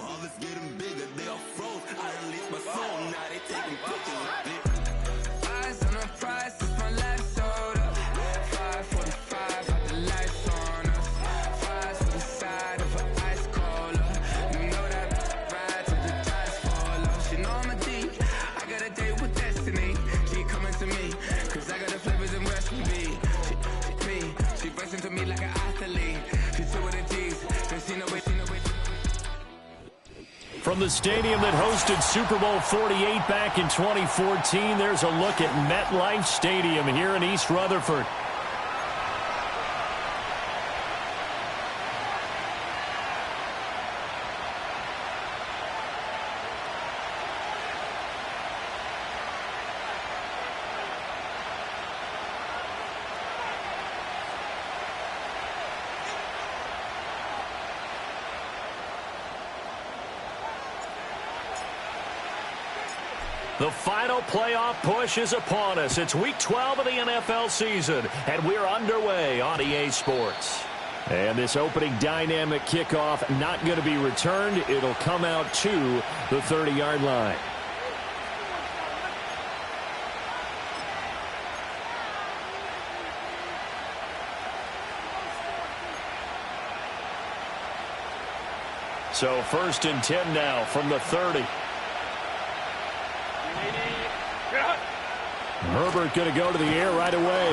harvest getting bigger, they all froze. I released my soul, now they taking pictures of it. Eyes on the price, it's my last soda. 5:45, got the lights on us. Fries for the side of an ice cola. You know that ride till the tires fall off. She know I'm a D, I got a date with destiny. She coming to me, cause I got the flavors and recipe. She burst into me like an athlete. She two with the G's, and she know it. From the stadium that hosted Super Bowl 48 back in 2014, there's a look at MetLife Stadium here in East Rutherford. The final playoff push is upon us. It's Week 12 of the NFL season, and we're underway on EA Sports. And this opening dynamic kickoff not going to be returned. It'll come out to the 30-yard line. So 1st and 10 now from the 30. Herbert going to go to the air right away.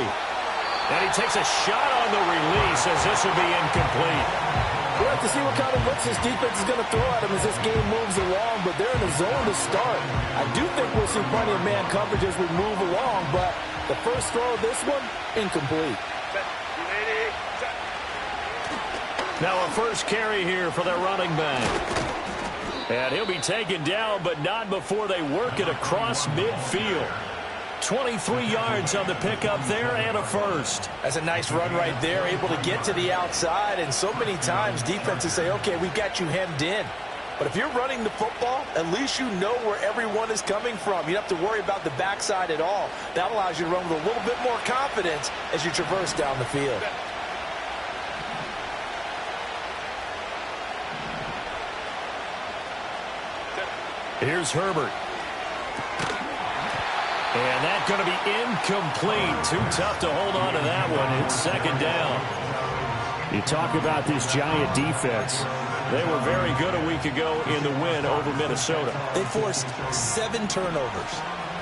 And he takes a shot on the release as this will be incomplete. We'll have to see what kind of looks this defense is going to throw at him as this game moves along, but they're in a zone to start. I do think we'll see plenty of man coverage as we move along, but the first throw of this one, incomplete. Now a first carry here for their running back. And he'll be taken down, but not before they work it across midfield. 23 yards on the pickup there and a first. That's a nice run right there, able to get to the outside. And so many times defenses say, okay, we've got you hemmed in. But if you're running the football, at least you know where everyone is coming from. You don't have to worry about the backside at all. That allows you to run with a little bit more confidence as you traverse down the field. Here's Herbert. And that's going to be incomplete. Too tough to hold on to that one. It's second down. You talk about this Giant defense. They were very good a week ago in the win over Minnesota. They forced 7 turnovers.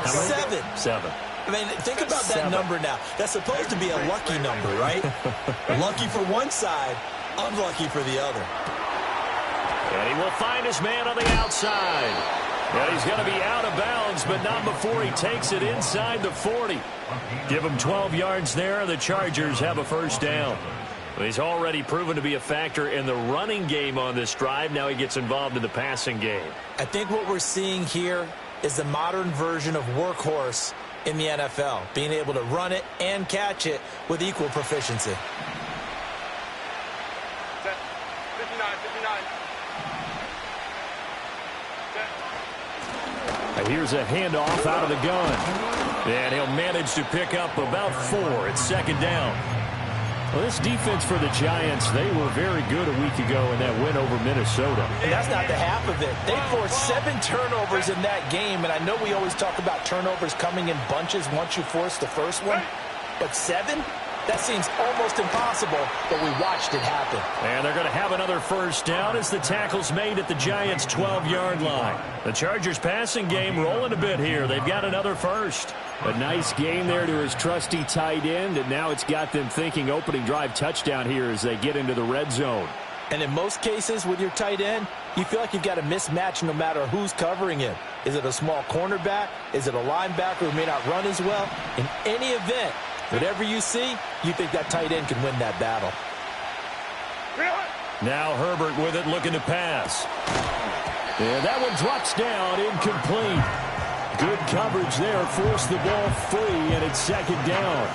How many? 7. I mean, think about that number now. That's supposed to be a lucky number, right? Lucky for one side, unlucky for the other. And he will find his man on the outside. And he's going to be out of bounds, but not before he takes it inside the 40. Give him 12 yards there. The Chargers have a first down. He's already proven to be a factor in the running game on this drive. Now he gets involved in the passing game. I think what we're seeing here is the modern version of workhorse in the NFL, being able to run it and catch it with equal proficiency. 59. Here's a handoff out of the gun. And he'll manage to pick up about 4. It's second down. Well, this defense for the Giants, they were very good a week ago in that win over Minnesota. And that's not the half of it. They forced 7 turnovers in that game, and I know we always talk about turnovers coming in bunches once you force the first one, but 7? That seems almost impossible, but we watched it happen. And they're going to have another first down as the tackle's made at the Giants' 12-yard line. The Chargers' passing game rolling a bit here. They've got another first. A nice game there to his trusty tight end, and now it's got them thinking opening drive touchdown here as they get into the red zone. And in most cases with your tight end, you feel like you've got a mismatch no matter who's covering him. Is it a small cornerback? Is it a linebacker who may not run as well? In any event, whatever you see, you think that tight end can win that battle. Now Herbert with it, looking to pass. And that one drops down, incomplete. Good coverage there, forced the ball free, and it's second down.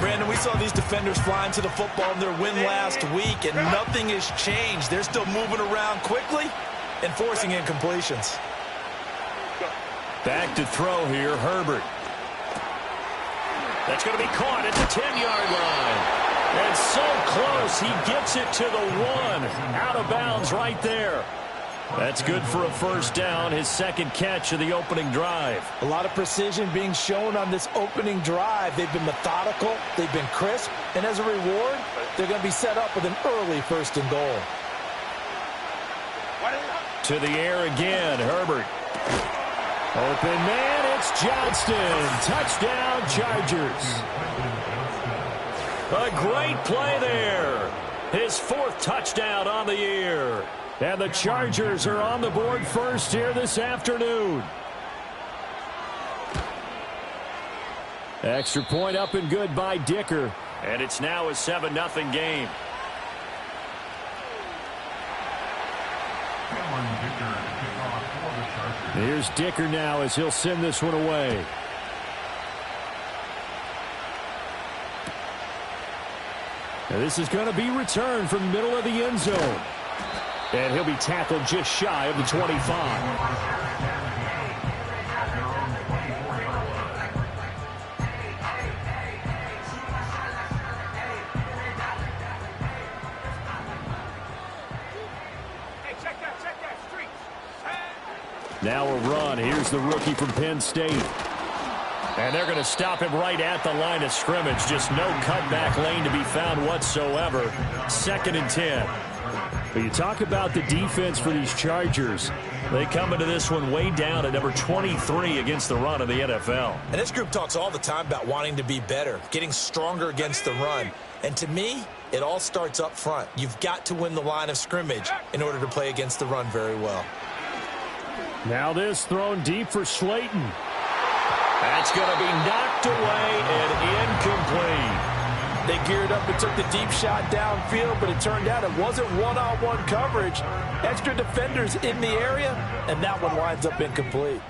Brandon, we saw these defenders flying to the football in their win last week, and nothing has changed. They're still moving around quickly and forcing incompletions. Back to throw here, Herbert. That's going to be caught at the 10-yard line. And so close, he gets it to the 1. Out of bounds right there. That's good for a first down, his second catch of the opening drive. A lot of precision being shown on this opening drive. They've been methodical, they've been crisp, and as a reward, they're going to be set up with an early first and goal. To the air again, Herbert. Open man, it's Johnston. Touchdown, Chargers. A great play there. His fourth touchdown on the year. And the Chargers are on the board first here this afternoon. Extra point up and good by Dicker. And it's now a 7-0 game. Here's Dicker now as he'll send this one away. Now this is going to be returned from the middle of the end zone. And he'll be tackled just shy of the 25. Now a run. Here's the rookie from Penn State. And they're going to stop him right at the line of scrimmage. Just no cutback lane to be found whatsoever. 2nd and 10. But you talk about the defense for these Chargers. They come into this one way down at number 23 against the run of the NFL. And this group talks all the time about wanting to be better, getting stronger against the run. And to me, it all starts up front. You've got to win the line of scrimmage in order to play against the run very well. Now this thrown deep for Slayton. That's going to be knocked away and incomplete. They geared up and took the deep shot downfield, but it turned out it wasn't one-on-one coverage. Extra defenders in the area, and that one winds up incomplete.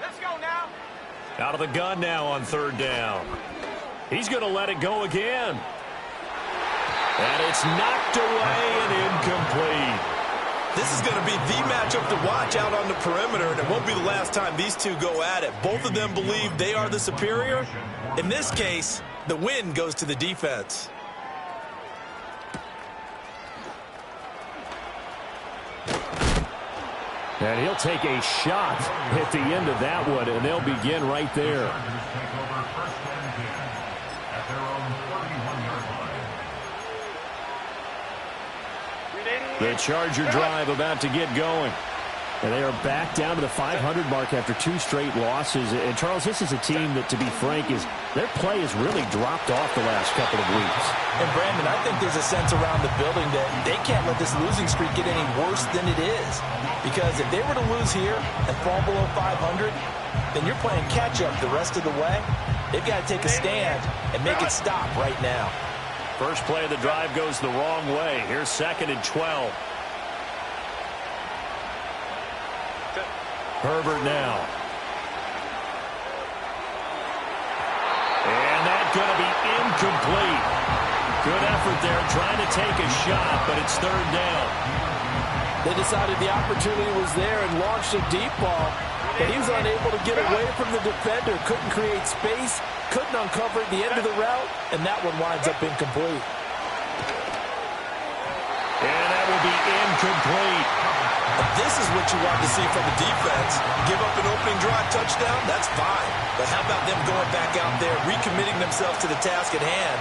Let's go now. Out of the gun now on 3rd down. He's going to let it go again. And it's knocked away and incomplete. This is going to be the matchup to watch out on the perimeter, and it won't be the last time these two go at it. Both of them believe they are the superior. In this case, the win goes to the defense. And he'll take a shot at the end of that one, and they'll begin right there. The Charger drive about to get going. And they are back down to the 500 mark after 2 straight losses. And, Charles, this is a team that, to be frank, their play has really dropped off the last couple of weeks. And, Brandon, I think there's a sense around the building that they can't let this losing streak get any worse than it is. Because if they were to lose here and fall below 500, then you're playing catch-up the rest of the way. They've got to take a stand and make it stop right now. First play of the drive goes the wrong way. Here's 2nd and 12. Herbert now. And that's going to be incomplete. Good effort there trying to take a shot, but it's 3rd down. They decided the opportunity was there and launched a deep ball, but he was unable to get away from the defender, couldn't create space, couldn't uncover the end of the route, and that one winds up incomplete. And that will be incomplete. This is what you want to see from the defense. Give up an opening drive touchdown, that's fine. But how about them going back out there, recommitting themselves to the task at hand,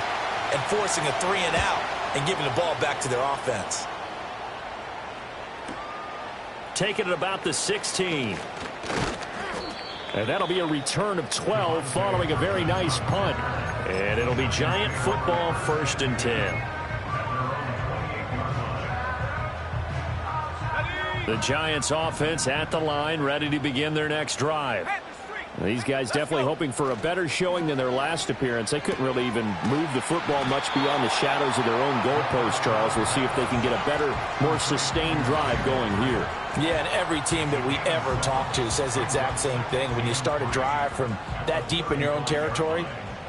and forcing a 3 and out, and giving the ball back to their offense. Taking it about the 16. And that'll be a return of 12 following a very nice punt. And it'll be Giant football, 1st and 10. The Giants offense at the line, ready to begin their next drive. These guys definitely hoping for a better showing than their last appearance. They couldn't really even move the football much beyond the shadows of their own goalpost, Charles. We'll see if they can get a better, more sustained drive going here. Yeah, and every team that we ever talk to says the exact same thing. When you start a drive from that deep in your own territory,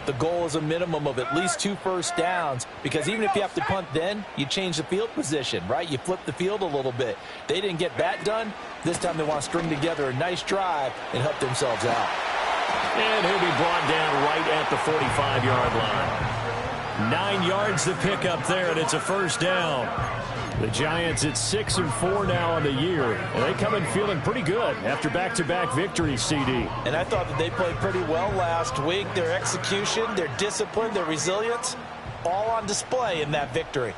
the goal is a minimum of at least 2 first downs, because even if you have to punt then, you change the field position, right? You flip the field a little bit. They didn't get that done. This time they want to string together a nice drive and help themselves out. And he'll be brought down right at the 45-yard line. 9 yards to pick up there, and it's a first down. The Giants at 6-4 now on the year, and they come in feeling pretty good after back-to-back victories, CD. And I thought that they played pretty well last week. Their execution, their discipline, their resilience, all on display in that victory.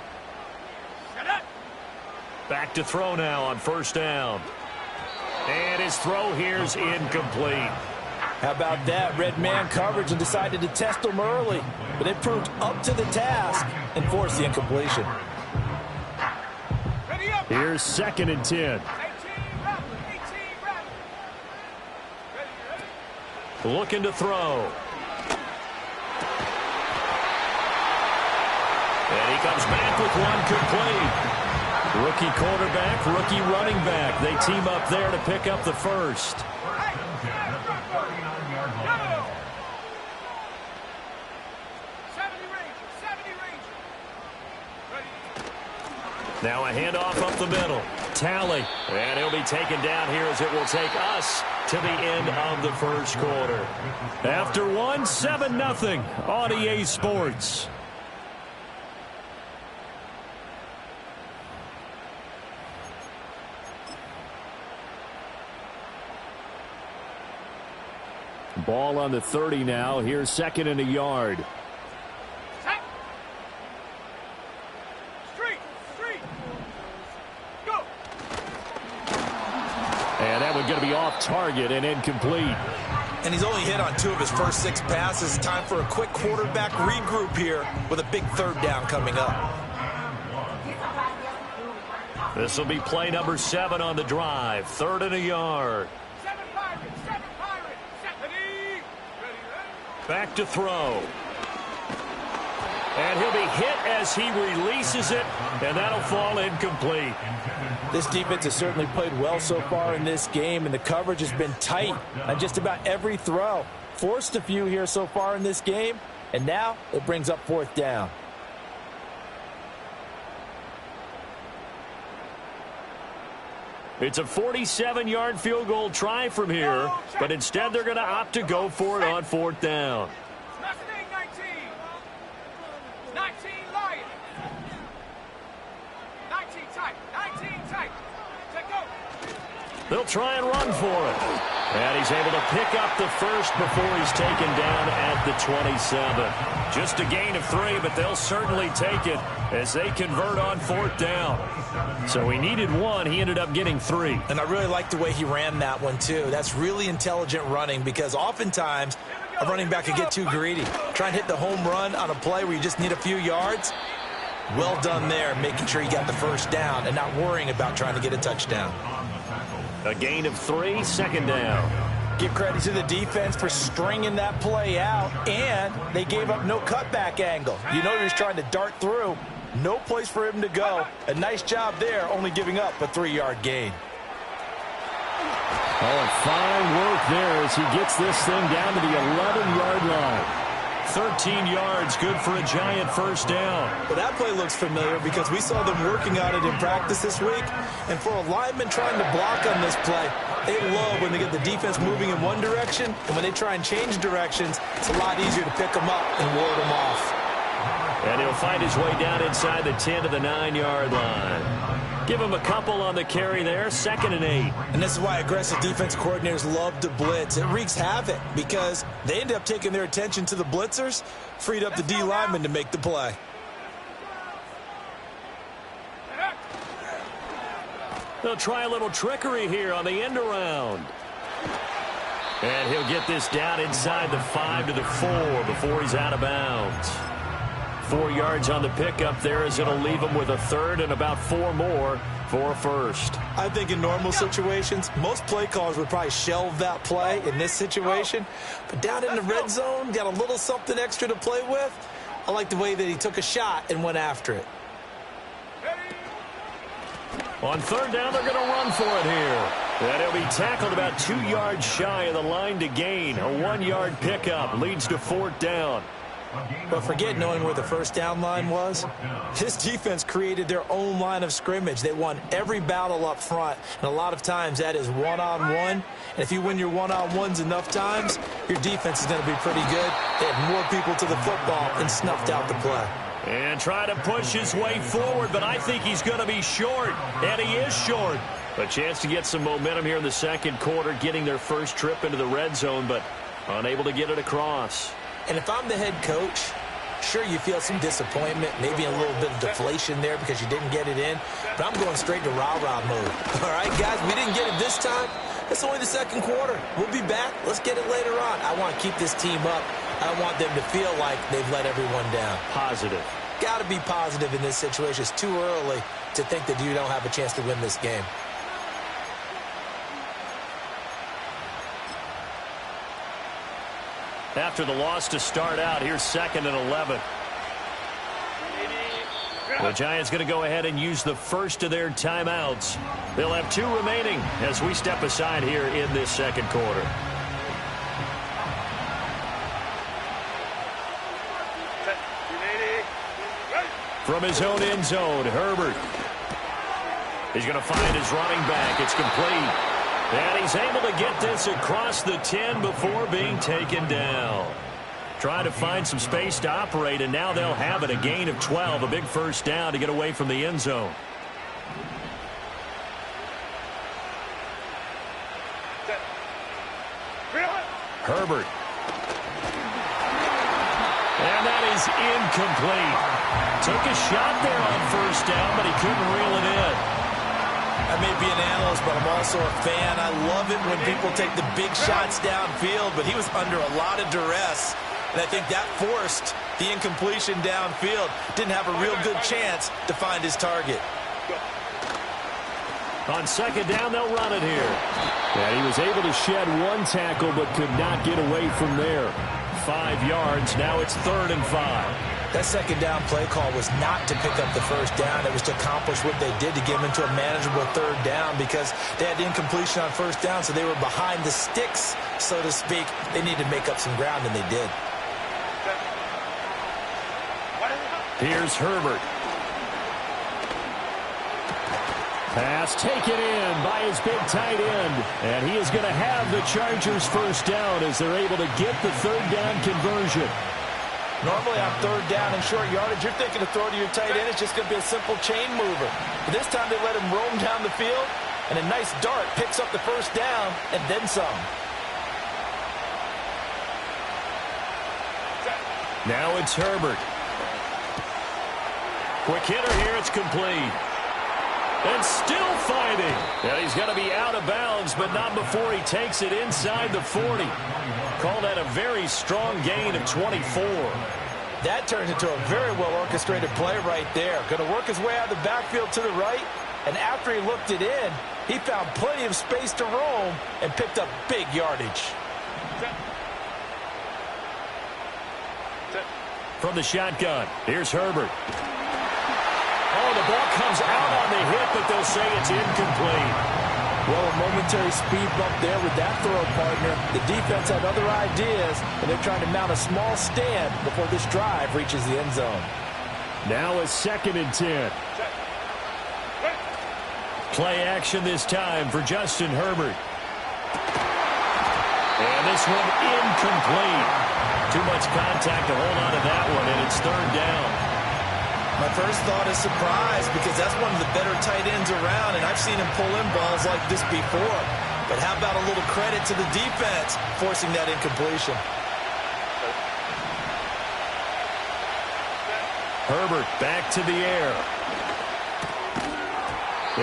Back to throw now on first down. And his throw here's incomplete. How about that? Red man coverage and decided to test them early, but it proved up to the task and forced the incompletion. Here's 2nd and 10. Looking to throw. And he comes back with one complete. Rookie quarterback, rookie running back. They team up there to pick up the first. Now a handoff up the middle. Tally. And he'll be taken down here as it will take us to the end of the first quarter. After one, 7-0 on EA Sports. Ball on the 30 now. Here's 2nd and a yard. And that one going to be off target and incomplete. And he's only hit on 2 of his first 6 passes. Time for a quick quarterback regroup here with a big 3rd down coming up. This will be play number 7 on the drive. 3rd and a yard. Back to throw. And he'll be hit as he releases it, and that'll fall incomplete. This defense has certainly played well so far in this game, and the coverage has been tight on just about every throw. Forced a few here so far in this game, and now it brings up 4th down. It's a 47-yard field goal try from here, but instead they're going to opt to go for it on 4th down. 19 Lion. 19 tight. 19 tight. They'll try and run for it. And he's able to pick up the first before he's taken down at the 27. Just a gain of 3, but they'll certainly take it as they convert on 4th down. So he needed 1. He ended up getting 3. And I really like the way he ran that one, too. That's really intelligent running because oftentimes a running back could get too greedy. Try and hit the home run on a play where you just need a few yards. Well done there, making sure you got the first down and not worrying about trying to get a touchdown. A gain of 3, 2nd down. Give credit to the defense for stringing that play out, and they gave up no cutback angle. You know he was trying to dart through. No place for him to go. A nice job there, only giving up a 3-yard gain. Oh, fine work there as he gets this thing down to the 11-yard line. 13 yards, good for a Giant first down. Well, that play looks familiar because we saw them working on it in practice this week. And for a lineman trying to block on this play, they love when they get the defense moving in one direction. And when they try and change directions, it's a lot easier to pick them up and ward them off. And he'll find his way down inside the 10 to the 9-yard line. Give him a couple on the carry there, 2nd and 8. And this is why aggressive defense coordinators love to blitz. It wreaks havoc because they end up taking their attention to the blitzers, freed up the D lineman to make the play. They'll try a little trickery here on the end around. And he'll get this down inside the 5 to the 4 before he's out of bounds. 4 yards on the pickup there as it'll leave him with a 3rd and about 4 more for a first. I think in normal situations, most play callers would probably shelve that play in this situation. But down in the red zone, got a little something extra to play with. I like the way that he took a shot and went after it. On 3rd down, they're going to run for it here. And he'll be tackled about 2 yards shy of the line to gain. A 1-yard pickup leads to 4th down. But forget knowing where the first down line was. This defense created their own line of scrimmage. They won every battle up front, and a lot of times that is one-on-one. And if you win your one-on-ones enough times, your defense is going to be pretty good. They had more people to the football and snuffed out the play. And try to push his way forward, but I think he's going to be short, and he is short. A chance to get some momentum here in the second quarter, getting their first trip into the red zone, but unable to get it across. And if I'm the head coach, sure, you feel some disappointment, maybe a little bit of deflation there because you didn't get it in, but I'm going straight to rah-rah mode. All right, guys, we didn't get it this time. It's only the second quarter. We'll be back. Let's get it later on. I want to keep this team up. I want them to feel like they've let everyone down. Positive. Got to be positive in this situation. It's too early to think that you don't have a chance to win this game. After the loss to start out, here's 2nd and 11. The Giants going to go ahead and use the first of their timeouts. They'll have 2 remaining as we step aside here in this second quarter. From his own end zone, Herbert. He's going to find his running back. It's complete. And he's able to get this across the 10 before being taken down. Trying to find some space to operate, and now they'll have it. A gain of 12, a big first down to get away from the end zone. Herbert. And that is incomplete. Took a shot there on first down, but he couldn't reel it in. I may be an analyst, but I'm also a fan. I love it when people take the big shots downfield, but he was under a lot of duress. And I think that forced the incompletion downfield. Didn't have a real good chance to find his target. On second down, they'll run it here. And he was able to shed 1 tackle, but could not get away from there. 5 yards. Now it's 3rd and 5. That second down play call was not to pick up the first down. It was to accomplish what they did to get them into a manageable 3rd down because they had the incompletion on first down, so they were behind the sticks, so to speak. They needed to make up some ground, and they did. Here's Herbert. Pass taken in by his big tight end. And he is going to have the Chargers first down as they're able to get the 3rd down conversion. Normally on 3rd down and short yardage, you're thinking to throw to your tight end. It's just going to be a simple chain mover. But this time they let him roam down the field, and a nice dart picks up the first down and then some. Now it's Herbert. Quick hitter here. It's complete. And still fighting. And he's going to be out of bounds, but not before he takes it inside the 40. Call that a very strong gain of 24. That turns into a very well-orchestrated play right there. Going to work his way out of the backfield to the right, and after he looked it in, he found plenty of space to roam and picked up big yardage. From the shotgun, here's Herbert. Oh, the ball comes out on the hit, but they'll say it's incomplete. Well, a momentary speed bump there with that throw partner. The defense had other ideas, and they're trying to mount a small stand before this drive reaches the end zone. Now a 2nd and 10. Play action this time for Justin Herbert. And this one incomplete. Too much contact to hold on to that one, and it's 3rd down. My first thought is surprise because that's one of the better tight ends around, and I've seen him pull in balls like this before. But how about a little credit to the defense forcing that incompletion? Herbert back to the air.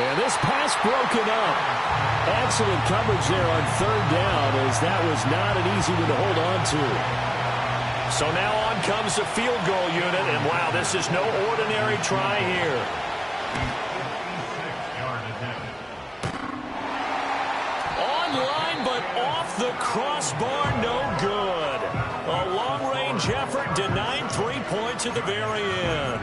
And this pass broken up. Excellent coverage there on 3rd down as that was not an easy one to hold on to. So now on comes the field goal unit, and wow, this is no ordinary try here. Online, but off the crossbar, no good. A long-range effort denied 3 points at the very end.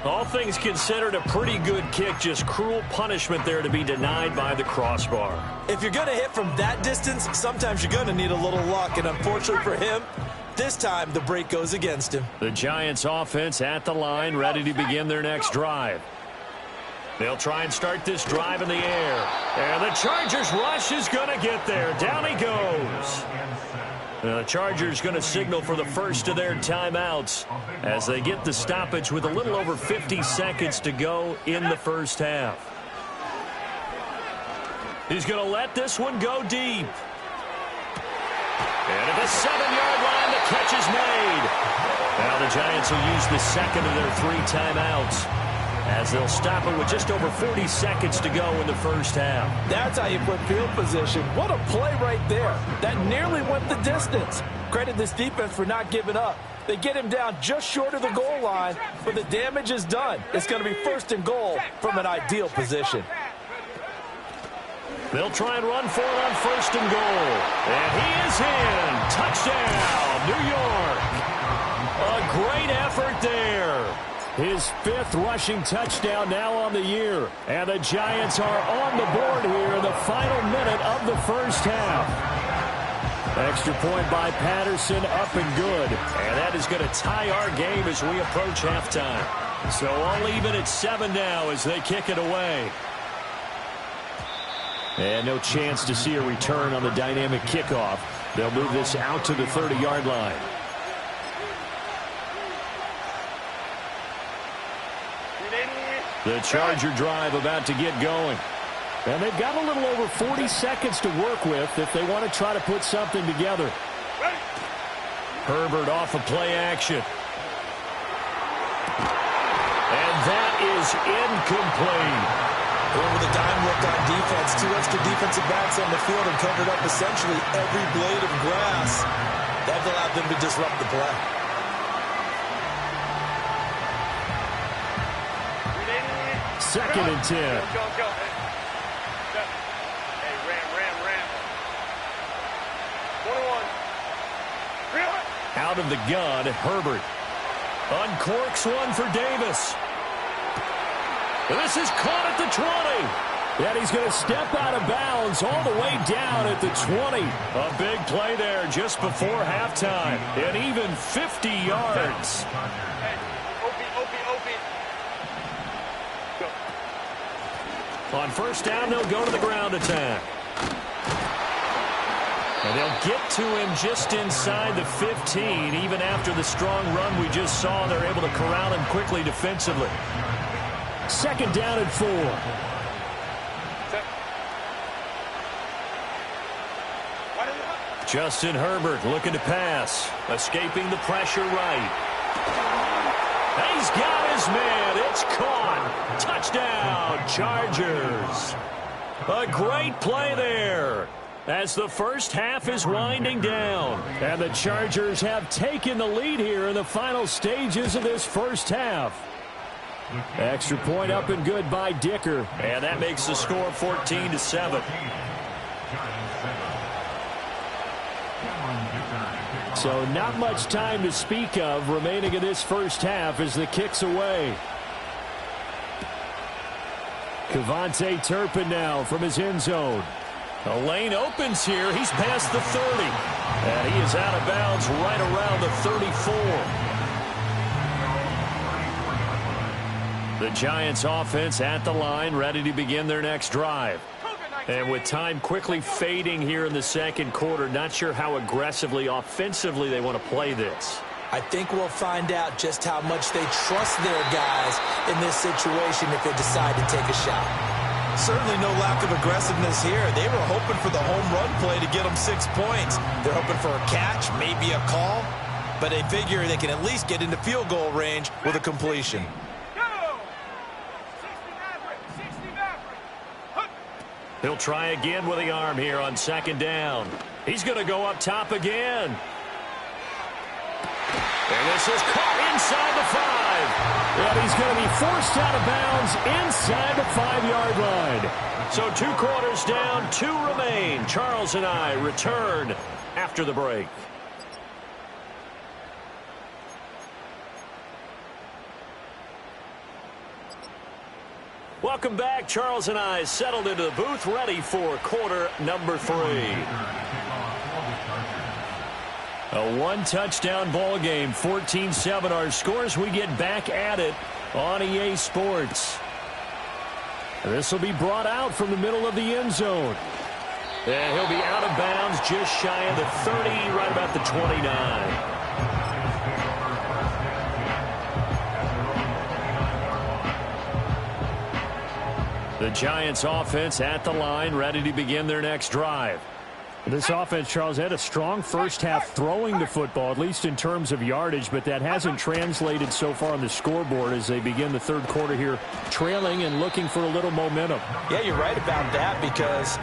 All things considered, a pretty good kick, just cruel punishment there to be denied by the crossbar. If you're going to hit from that distance, sometimes you're going to need a little luck, and unfortunately for him, this time, the break goes against him. The Giants offense at the line, ready to begin their next drive. They'll try and start this drive in the air. And the Chargers rush is going to get there. Down he goes. The Chargers going to signal for the first of their timeouts as they get the stoppage with a little over 50 seconds to go in the first half. He's going to let this one go deep. And at the 7-yard line, the catch is made. Now the Giants will use the second of their 3 timeouts as they'll stop it with just over 40 seconds to go in the first half. That's how you put field position. What a play right there. That nearly went the distance. Credit this defense for not giving up. They get him down just short of the goal line, but the damage is done. It's going to be first and goal from an ideal position. They'll try and run for it on first and goal. And he is in. Touchdown, New York. A great effort there. His 5th rushing touchdown now on the year. And the Giants are on the board here in the final minute of the first half. Extra point by Patterson, up and good. And that is going to tie our game as we approach halftime. So all even at 7 now as they kick it away. And no chance to see a return on the dynamic kickoff. They'll move this out to the 30-yard line. The Charger drive about to get going. And they've got a little over 40 seconds to work with if they want to try to put something together. Herbert off of play action. And that is incomplete. With a dime look on defense, 2 extra defensive backs on the field and covered up essentially every blade of grass. That allowed them to disrupt the play. Second and 10. Go. Hey, ram. 21. Out of the gun, Herbert uncorks one for Davis. And this is caught at the 20. And he's going to step out of bounds all the way down at the 20. A big play there just before halftime. And even 50 yards. Hey, Opie. Go. On first down, they'll go to the ground attack. And they'll get to him just inside the 15. Even after the strong run we just saw, they're able to corral him quickly defensively. Second down and 4. Justin Herbert looking to pass. Escaping the pressure right. He's got his man. It's caught. Touchdown, Chargers. A great play there as the first half is winding down. And the Chargers have taken the lead here in the final stages of this first half. Extra point up and good by Dicker. And that makes the score 14-7. So not much time to speak of remaining in this first half as the kick's away. Kevontae Turpin now from his end zone. A lane opens here. He's past the 30. And he is out of bounds right around the 34. The Giants offense at the line, ready to begin their next drive. And with time quickly fading here in the second quarter, not sure how aggressively, offensively they want to play this. I think we'll find out just how much they trust their guys in this situation if they decide to take a shot. Certainly no lack of aggressiveness here. They were hoping for the home run play to get them 6 points. They're hoping for a catch, maybe a call, but they figure they can at least get into field goal range with a completion. He'll try again with the arm here on second down. He's going to go up top again. And this is caught inside the 5. And he's going to be forced out of bounds inside the 5-yard line. So 2 quarters down, 2 remain. Charles and I return after the break. Welcome back. Charles and I settled into the booth, ready for quarter number 3. A 1-touchdown ball game, 14-7 our scores. We get back at it on EA Sports. This will be brought out from the middle of the end zone. And he'll be out of bounds just shy of the 30, right about the 29. The Giants offense at the line, ready to begin their next drive. This offense, Charles, had a strong first half throwing the football, at least in terms of yardage, but that hasn't translated so far on the scoreboard as they begin the third quarter here, trailing and looking for a little momentum. Yeah, you're right about that because,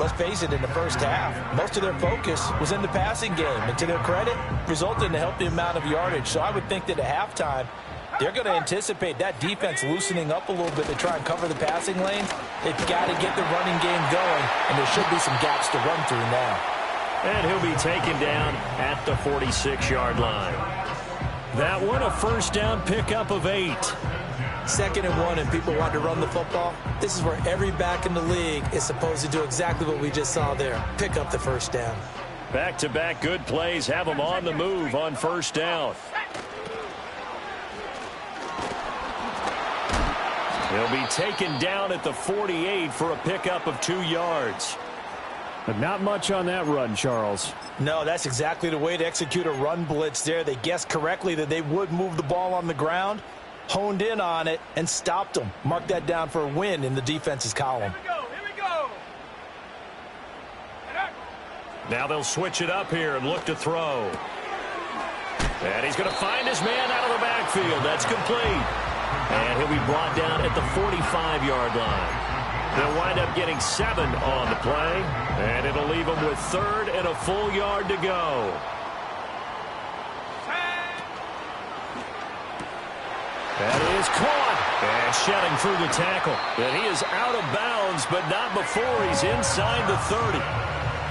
let's face it, in the first half, most of their focus was in the passing game. And to their credit, resulted in a healthy amount of yardage. So I would think that at halftime, they're going to anticipate that defense loosening up a little bit to try and cover the passing lanes. They've got to get the running game going, and there should be some gaps to run through now. And he'll be taken down at the 46-yard line. That one, a first down pickup of 8. 2nd and 1, and people want to run the football. This is where every back in the league is supposed to do exactly what we just saw there. Pick up the first down. Back-to-back good plays have them on the move on first down. He'll be taken down at the 48 for a pickup of 2 yards. But not much on that run, Charles. No, that's exactly the way to execute a run blitz there. They guessed correctly that they would move the ball on the ground, honed in on it, and stopped them. Mark that down for a win in the defense's column. Here we go. Now they'll switch it up here and look to throw. And he's going to find his man out of the backfield. That's complete. And he'll be brought down at the 45-yard line. They'll wind up getting 7 on the play, and it'll leave them with 3rd and a full yard to go. That is caught. And shedding through the tackle. And he is out of bounds, but not before he's inside the 30.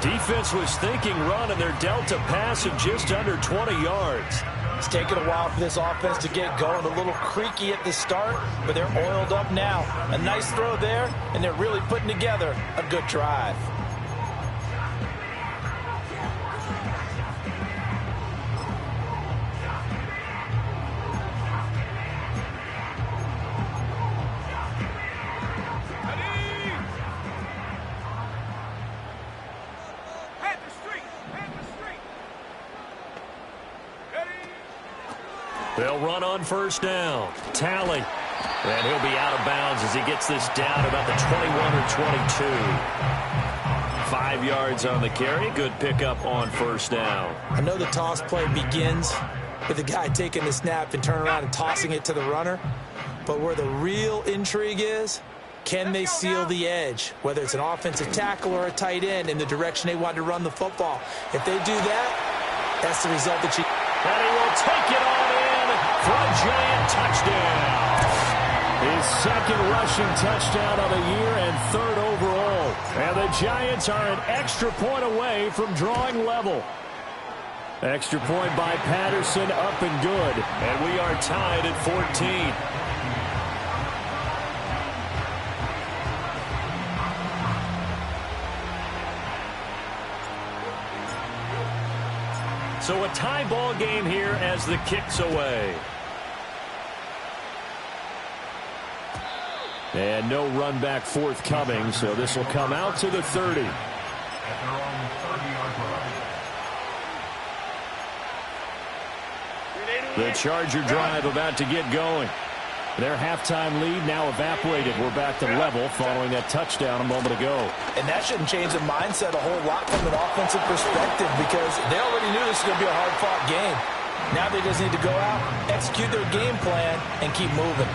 Defense was thinking run, and they're dealt a pass of just under 20 yards. It's taken a while for this offense to get going. A little creaky at the start, but they're oiled up now. A nice throw there, and they're really putting together a good drive. They'll run on first down. Tally. And he'll be out of bounds as he gets this down about the 21 or 22. 5 yards on the carry. Good pickup on first down. I know the toss play begins with the guy taking the snap and turning around and tossing it to the runner. But where the real intrigue is, can they seal the edge? Whether it's an offensive tackle or a tight end in the direction they want to run the football. If they do that, that's the result that you... And he will take it on in for a giant touchdown. His 2nd rushing touchdown of the year and 3rd overall. And the Giants are an extra point away from drawing level. Extra point by Patterson, up and good. And we are tied at 14. So a tie ball game here as the kick's away. And no run back forthcoming, so this will come out to the 30. The Charger drive about to get going. Their halftime lead now evaporated. We're back to level following that touchdown a moment ago. And that shouldn't change the mindset a whole lot from an offensive perspective because they already knew this was going to be a hard-fought game. Now they just need to go out, execute their game plan, and keep moving.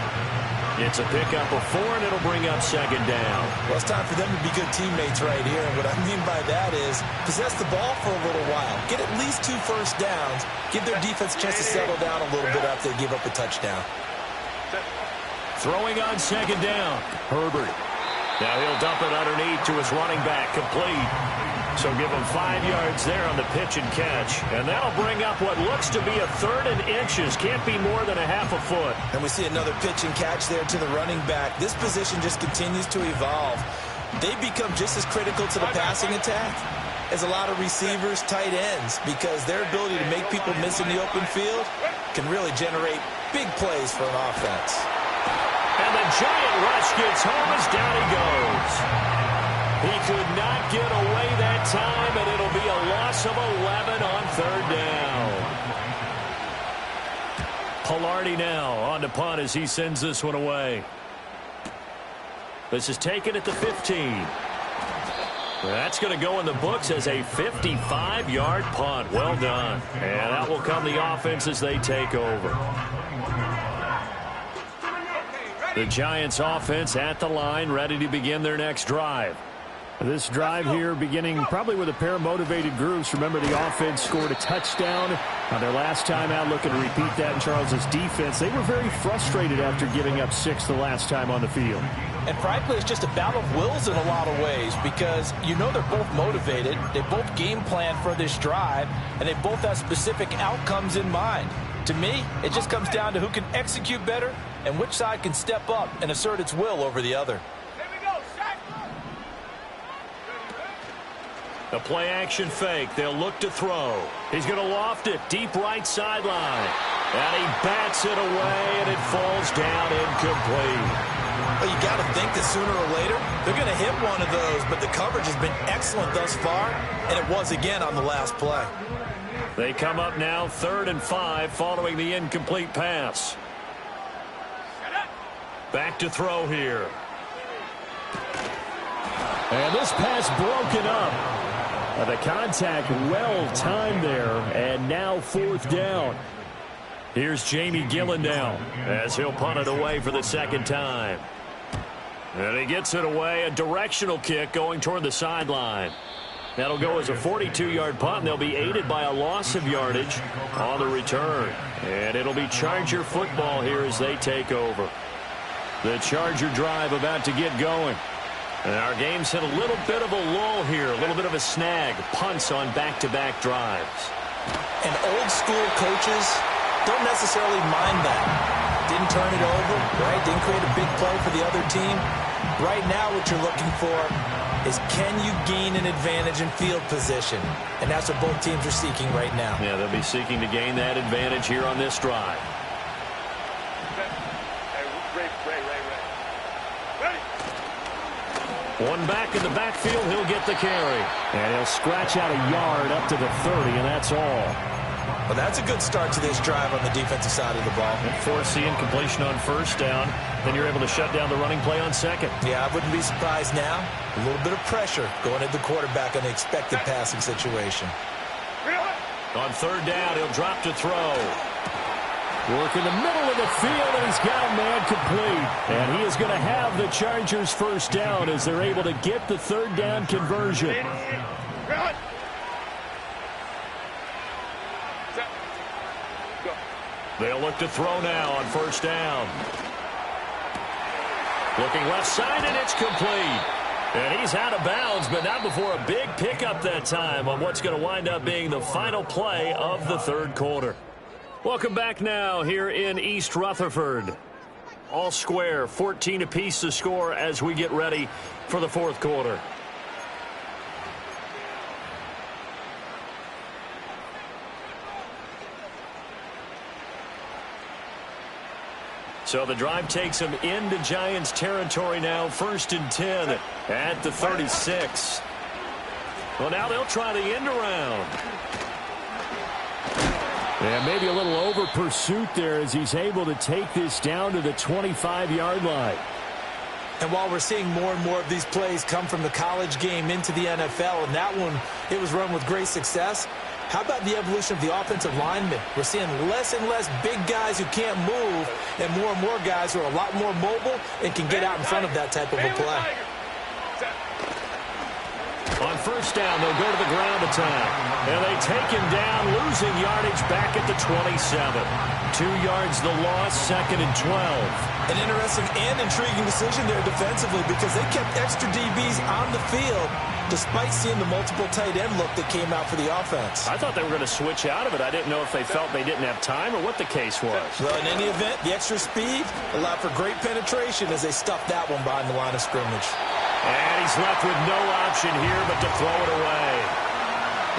It's a pickup of 4, and it'll bring up 2nd down. Well, it's time for them to be good teammates right here. And what I mean by that is possess the ball for a little while. Get at least 2 first downs. Give their defense a chance to settle down a little bit after they give up a touchdown. Throwing on 2nd down. Herbert. Now he'll dump it underneath to his running back. Complete. So give him 5 yards there on the pitch and catch. And that'll bring up what looks to be a 3rd and inches. Can't be more than a half a foot. And we see another pitch and catch there to the running back. This position just continues to evolve. They become just as critical to the passing attack as a lot of receivers, tight ends, because their ability to make people miss in the open field can really generate big plays for an offense. And the giant rush gets home as down he goes. He could not get away that time, and it'll be a loss of 11 on third down. Pilardi now on to punt as he sends this one away. This is taken at the 15. That's going to go in the books as a 55-yard punt. Well done. And out will come the offense as they take over. The Giants offense at the line, ready to begin their next drive. This drive here beginning probably with a pair of motivated groups. Remember, the offense scored a touchdown on their last time out, looking to repeat that in Charles's defense. They were very frustrated after giving up 6 the last time on the field. And frankly, it's just a battle of wills in a lot of ways because you know they're both motivated. They both game plan for this drive, and they both have specific outcomes in mind. To me, it just comes down to who can execute better and which side can step up and assert its will over the other. The play-action fake. They'll look to throw. He's going to loft it deep right sideline. And he bats it away, and it falls down incomplete. Well, you got to think that sooner or later they're going to hit one of those, but the coverage has been excellent thus far, and it was again on the last play. They come up now 3rd and 5 following the incomplete pass. Back to throw here. And this pass broken up. The contact well timed there, and now 4th down. Here's Jamie Gillen now as he'll punt it away for the second time. And he gets it away, a directional kick going toward the sideline. That'll go as a 42-yard punt, and they'll be aided by a loss of yardage on the return. And it'll be Charger football here as they take over. The Charger drive about to get going. And our game's hit a little bit of a lull here, a little bit of a snag. Punts on back-to-back drives. And old school coaches don't necessarily mind that. Didn't turn it over, right? Didn't create a big play for the other team. Right now what you're looking for is can you gain an advantage in field position? And that's what both teams are seeking right now. Yeah, they'll be seeking to gain that advantage here on this drive. One back in the backfield, he'll get the carry. And he'll scratch out a yard up to the 30, and that's all. Well, that's a good start to this drive on the defensive side of the ball. Force the incompletion on 1st down. Then you're able to shut down the running play on 2nd. Yeah, I wouldn't be surprised now. A little bit of pressure going at the quarterback on the expected passing situation. On 3rd down, he'll drop to throw. Work in the middle of the field, and he's got a man complete. And he is going to have the Chargers 1st down as they're able to get the 3rd down conversion. They'll look to throw now on 1st down. Looking left side, and it's complete. And he's out of bounds, but not before a big pickup that time on what's going to wind up being the final play of the 3rd quarter. Welcome back now here in East Rutherford. All square, 14 apiece to score as we get ready for the 4th quarter. So the drive takes them into Giants territory now, 1st and 10 at the 36. Well, now they'll try the end around. And maybe a little over pursuit there as he's able to take this down to the 25-yard line. And while we're seeing more and more of these plays come from the college game into the NFL, and that one, it was run with great success, how about the evolution of the offensive linemen? We're seeing less and less big guys who can't move and more guys who are a lot more mobile and can get out in front of that type of a play. On 1st down, they'll go to the ground attack. And they take him down, losing yardage back at the 27. 2 yards the loss, 2nd and 12. An interesting and intriguing decision there defensively because they kept extra DBs on the field despite seeing the multiple tight end look that came out for the offense. I thought they were going to switch out of it. I didn't know if they felt they didn't have time or what the case was. Well, in any event, the extra speed allowed for great penetration as they stuffed that one behind the line of scrimmage. And he's left with no option here but to throw it away.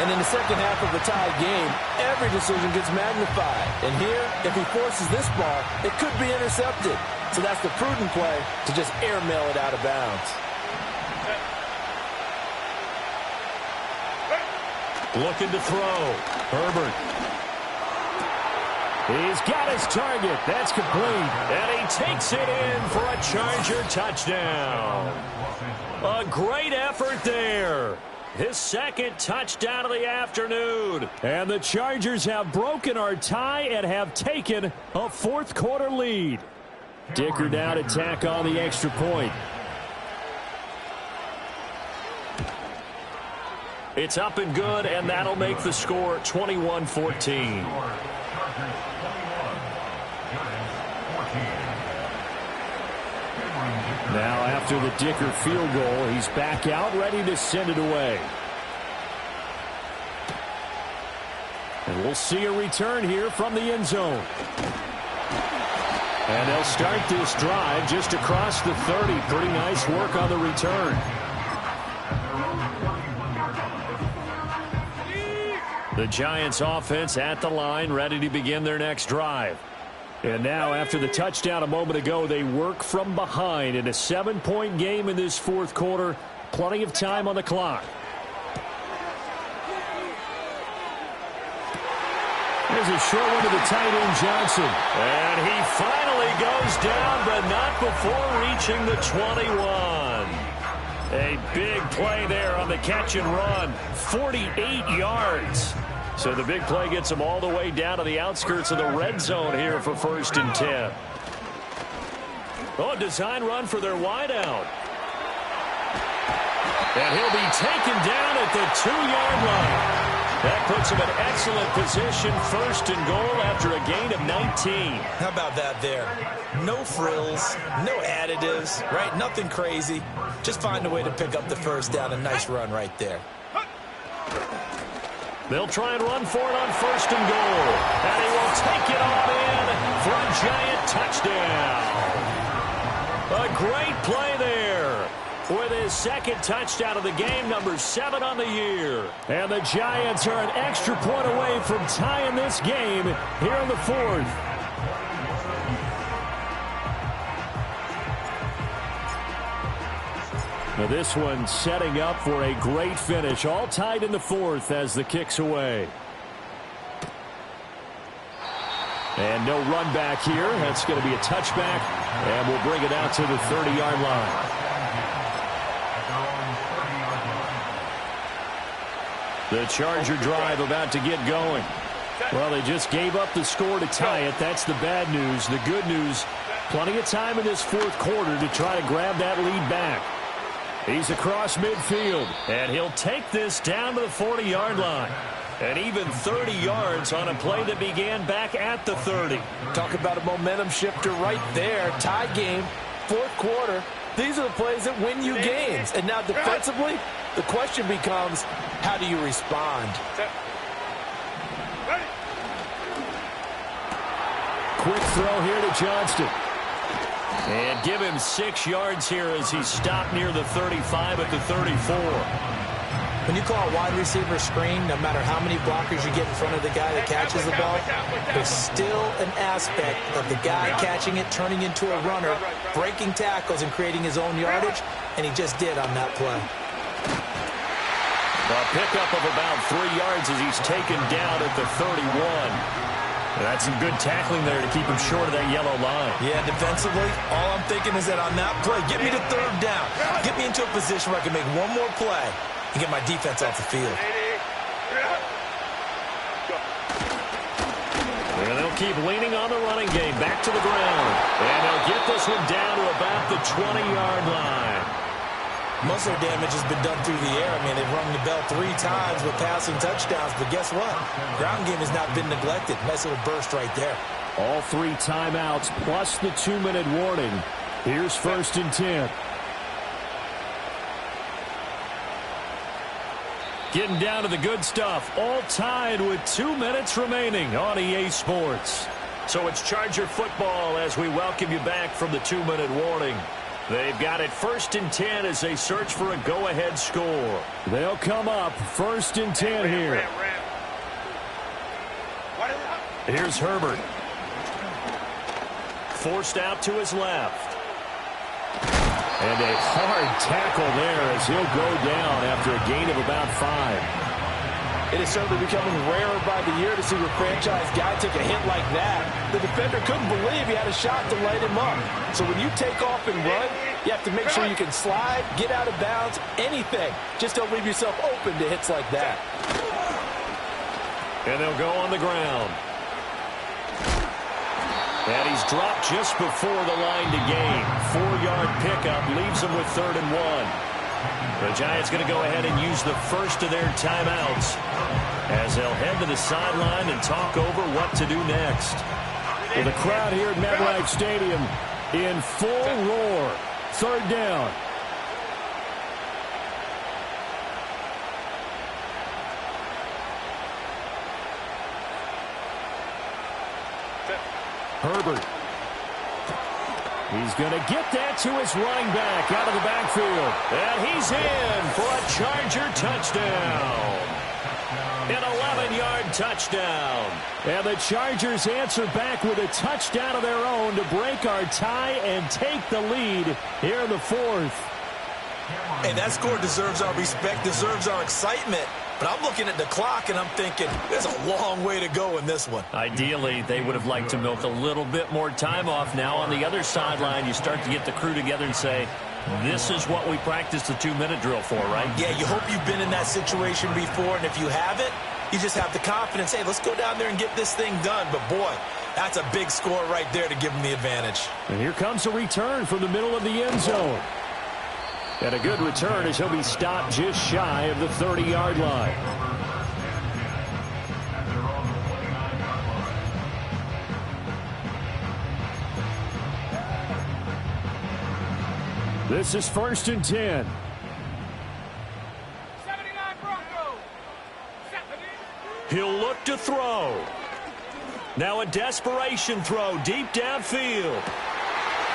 And in the second half of the tied game, every decision gets magnified. And here, if he forces this ball, it could be intercepted. So that's the prudent play to just airmail it out of bounds. Looking to throw. Herbert. He's got his target. That's complete. And he takes it in for a Charger touchdown. A great effort there. His second touchdown of the afternoon. And the Chargers have broken our tie and have taken a fourth quarter lead. Dicker now to tack on the extra point. It's up and good, and that'll make the score 21-14. Now after the Dicker field goal, he's back out ready to send it away. And we'll see a return here from the end zone. And they'll start this drive just across the 30. Pretty nice work on the return. The Giants offense at the line, ready to begin their next drive. And now after the touchdown a moment ago, they work from behind in a 7-point game in this fourth quarter. Plenty of time on the clock. There's a short one to the tight end, Johnson. And he finally goes down, but not before reaching the 21. A big play there on the catch and run. 48 yards. So the big play gets him all the way down to the outskirts of the red zone here for 1st and 10. Oh, design run for their wideout. And he'll be taken down at the 2-yard line. That puts him in excellent position, 1st and goal after a gain of 19. How about that there? No frills, no additives, right? Nothing crazy. Just find a way to pick up the first down. A nice run right there. They'll try and run for it on 1st and goal. And he will take it on in for a Giant touchdown. A great play there. With his second touchdown of the game, number 7 on the year. And the Giants are an extra point away from tying this game here in the fourth. Now this one setting up for a great finish. All tied in the fourth as the kick's away. And no run back here. That's going to be a touchback. And we'll bring it out to the 30-yard line. The Charger drive about to get going. Well, they just gave up the score to tie it. That's the bad news. The good news, plenty of time in this fourth quarter to try to grab that lead back. He's across midfield, and he'll take this down to the 40-yard line. And even 30 yards on a play that began back at the 30. Talk about a momentum shifter right there. Tie game, fourth quarter. These are the plays that win you games. And now defensively, the question becomes, how do you respond? Quick throw here to Johnston. And give him 6 yards here as he's stopped near the 35 at the 34. When you call a wide receiver screen, no matter how many blockers you get in front of the guy that catches the ball, there's still an aspect of the guy catching it, turning into a runner, breaking tackles and creating his own yardage, and he just did on that play. A pickup of about 3 yards as he's taken down at the 31. That's some good tackling there to keep him short of that yellow line. Yeah, defensively, all I'm thinking is that on that play, get me to third down. Get me into a position where I can make one more play and get my defense off the field. And they'll keep leaning on the running game. Back to the ground. And they'll get this one down to about the 20-yard line. Most of their damage has been done through the air. I mean, they've rung the bell 3 times with passing touchdowns, but guess what? Ground game has not been neglected. Nice little burst right there. All 3 timeouts plus the 2-minute warning. Here's 1st and 10. Getting down to the good stuff. All tied with 2 minutes remaining on EA Sports. So it's Charger football as we welcome you back from the 2-minute warning. They've got it 1st and 10 as they search for a go-ahead score. They'll come up 1st and 10 here. Here's Herbert. Forced out to his left. And a hard tackle there as he'll go down after a gain of about 5. It is certainly becoming rarer by the year to see a franchise guy take a hit like that. The defender couldn't believe he had a shot to light him up. So when you take off and run, you have to make sure you can slide, get out of bounds, anything. Just don't leave yourself open to hits like that. And they'll go on the ground. And he's dropped just before the line to gain. 4-yard pickup leaves him with 3rd and 1. The Giants going to go ahead and use the first of their timeouts as they'll head to the sideline and talk over what to do next. Well, the crowd here at MetLife Stadium in full roar. 3rd down. Herbert. He's going to get that to his running back out of the backfield. And he's in for a Charger touchdown. An 11-yard touchdown. And the Chargers answer back with a touchdown of their own to break our tie and take the lead here in the 4th. Hey, that score deserves our respect, deserves our excitement. But I'm looking at the clock, and I'm thinking, there's a long way to go in this one. Ideally, they would have liked to milk a little bit more time off. Now on the other sideline, you start to get the crew together and say, this is what we practiced the 2-minute drill for, right? Yeah, you hope you've been in that situation before, and if you haven't, you just have the confidence, hey, let's go down there and get this thing done. But, boy, that's a big score right there to give them the advantage. And here comes a return from the middle of the end zone. And a good return as he'll be stopped just shy of the 30-yard line. This is 1st and 10. 79 Broncos. He'll look to throw. Now a desperation throw deep downfield.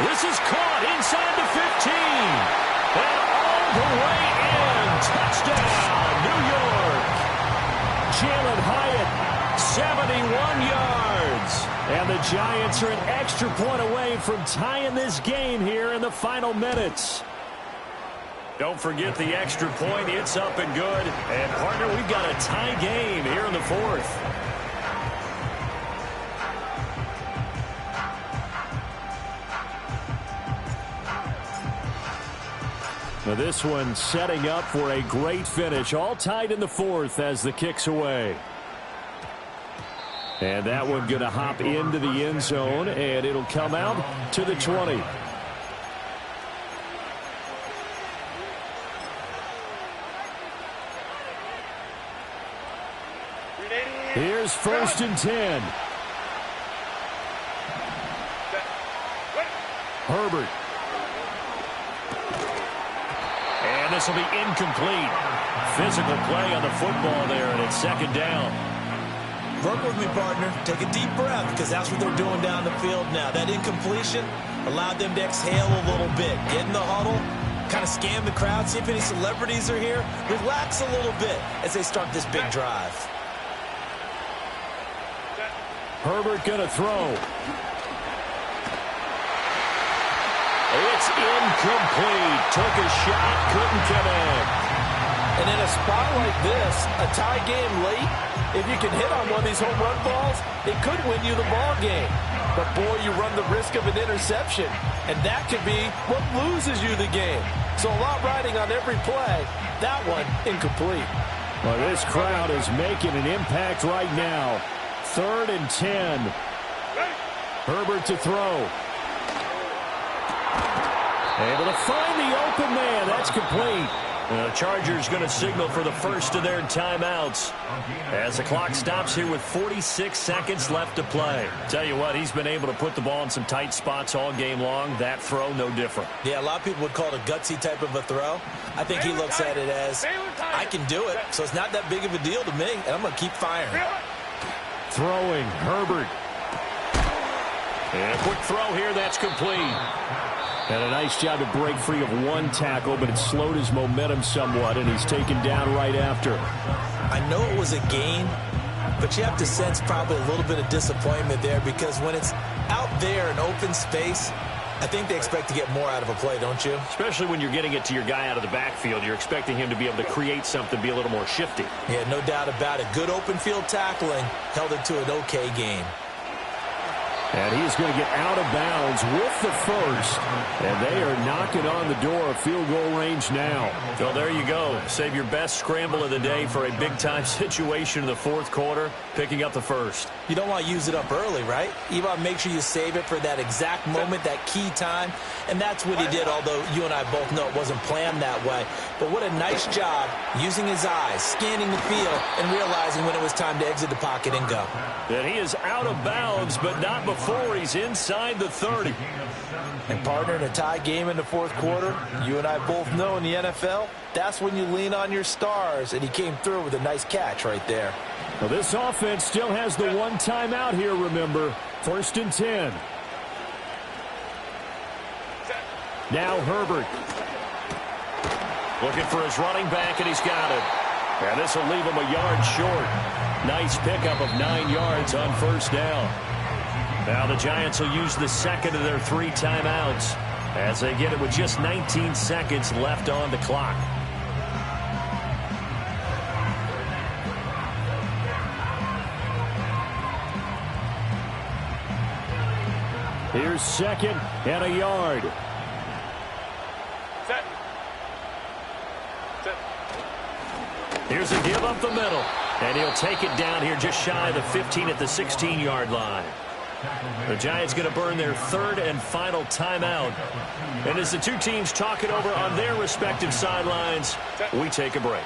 This is caught inside the 15. And all the way in. Touchdown, New York. Jalen Hyatt, 71 yards. And the Giants are an extra point away from tying this game here in the final minutes. Don't forget the extra point. It's up and good. And, partner, we've got a tie game here in the 4th. Now this one setting up for a great finish. All tied in the 4th as the kick's away. And that one going to hop into the end zone, and it'll come out to the 20. Here's 1st and 10. Herbert. And this will be incomplete. Physical play on the football there, and it's 2nd down. Work with me, partner. Take a deep breath, because that's what they're doing down the field now. That incompletion allowed them to exhale a little bit. Get in the huddle, kind of scan the crowd, see if any celebrities are here. Relax a little bit as they start this big drive. Herbert going to throw. It's incomplete. Took a shot, couldn't connect. And in a spot like this, a tie game late, if you can hit on one of these home run balls, it could win you the ball game. But, boy, you run the risk of an interception, and that could be what loses you the game. So a lot riding on every play. That one, incomplete. Well, this crowd is making an impact right now. 3rd and 10. Herbert to throw. Able to find the open man. That's complete. The Chargers going to signal for the first of their timeouts as the clock stops here with 46 seconds left to play. Tell you what, he's been able to put the ball in some tight spots all game long. That throw, no different. Yeah, a lot of people would call it a gutsy type of a throw. I think he looks at it as, I can do it, so it's not that big of a deal to me, and I'm going to keep firing. Throwing, Herbert. And a quick throw here, that's complete. And a nice job to break free of one tackle, but it slowed his momentum somewhat, and he's taken down right after. I know it was a gain, but you have to sense probably a little bit of disappointment there, because when it's out there in open space, I think they expect to get more out of a play, don't you? Especially when you're getting it to your guy out of the backfield. You're expecting him to be able to create something, be a little more shifty. Yeah, no doubt about it. Good open field tackling held it to an okay game. And he's going to get out of bounds with the first. And they are knocking on the door of field goal range now. Well, there you go. Save your best scramble of the day for a big-time situation in the fourth quarter, picking up the first. You don't want to use it up early, right? You want to make sure you save it for that exact moment, that key time. And that's what he did, although you and I both know it wasn't planned that way. But what a nice job using his eyes, scanning the field, and realizing when it was time to exit the pocket and go. And he is out of bounds, but not before he's inside the 30. And partner, in a tie game in the fourth quarter, you and I both know in the NFL, that's when you lean on your stars, and he came through with a nice catch right there. Well, this offense still has the one timeout here, remember. 1st and 10. Now Herbert. Looking for his running back, and he's got it. And this will leave him a yard short. Nice pickup of 9 yards on first down. Now the Giants will use the second of their 3 timeouts as they get it with just 19 seconds left on the clock. Here's 2nd and a yard. Set. Set. Here's a give up the middle. And he'll take it down here just shy of the 15 at the 16-yard line. The Giants going to burn their 3rd and final timeout. And as the two teams talk it over on their respective sidelines, we take a break.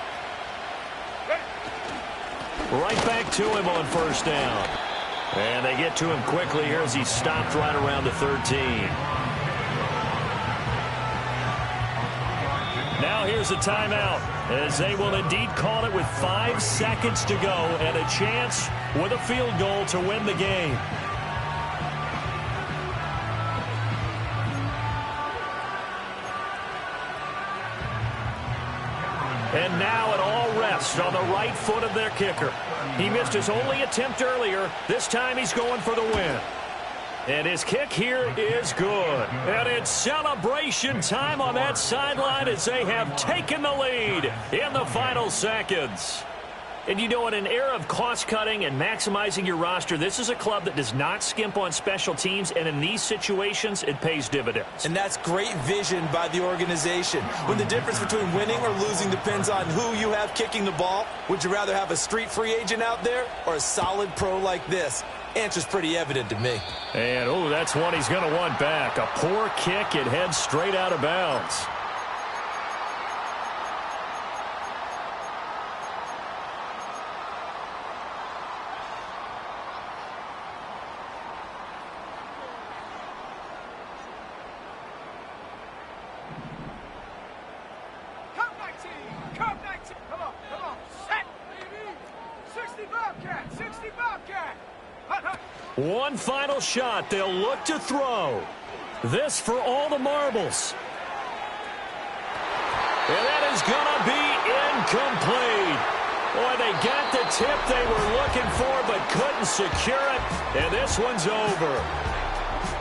Right back to him on first down. And they get to him quickly here as he stopped right around the 13. Now here's a timeout as they will indeed call it with 5 seconds to go and a chance with a field goal to win the game. And now it all rests on the right foot of their kicker. He missed his only attempt earlier. This time he's going for the win. And his kick here is good. And it's celebration time on that sideline as they have taken the lead in the final seconds. And you know, in an era of cost-cutting and maximizing your roster, this is a club that does not skimp on special teams, and in these situations, it pays dividends. And that's great vision by the organization. When the difference between winning or losing depends on who you have kicking the ball, would you rather have a street free agent out there or a solid pro like this? Answer's pretty evident to me. And, oh, that's one he's going to want back. A poor kick. It heads straight out of bounds. One final shot. They'll look to throw. This for all the marbles. And that is going to be incomplete. Boy, they got the tip they were looking for but couldn't secure it. And this one's over.